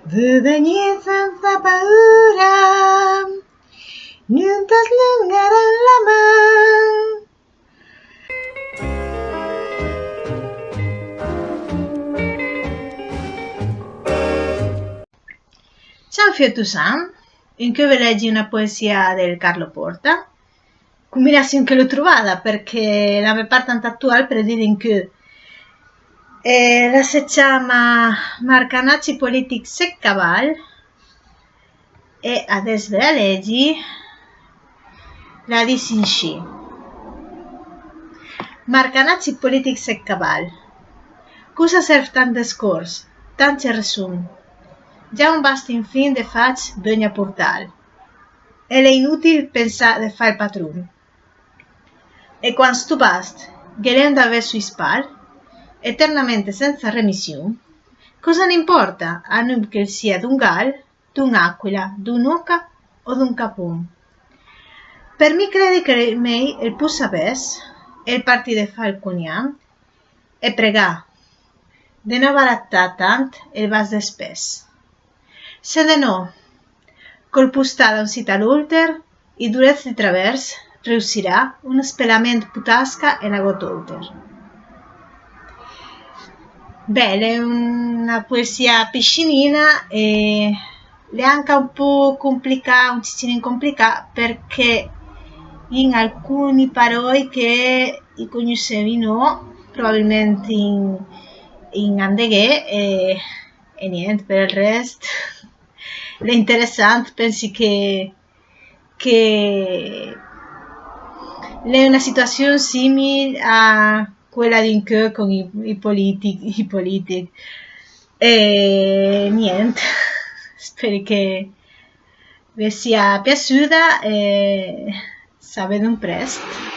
Vuoi venire senza paura, non ti slungare la mano. Ciao Fiotusan, in che leggi una poesia del Carlo Porta? Combinazione che l'ho trovata perché la mia parte attuale per dire in che la si chiama Marcanacci Politics e Caval e adesso ve la leggi la dici in sci. Marcanacci Politics e Caval. Cosa serve tant discors, tant resum? Già un basta in fin de fac bisogna portare. E è inutile pensare di fare il padrone. E quando tu basta, ghelendo aver sui spal, eternamente senza remissione, cosa ne importa a noi che sia d'un gal, d'un'aquila, d'un'oca o d'un capone? Per me crede che me il più sapesse è il partito di Falconian e pregà de no barattare tant il vas de spes. Se de no, col pustà da un sit all'ulter, i durez di travers riuscirà un spellamento putasca e la gotolter. Beh, è una poesia piscinina e è anche un po' complicata, un ciccino complicata perché in alcuni parole che i conoscevi no, probabilmente in andeghe e niente, per il resto è interessante, pensi che è una situazione simile a quella di Inche con i politici. E niente, spero che vi sia piaciuta e sapete un presto.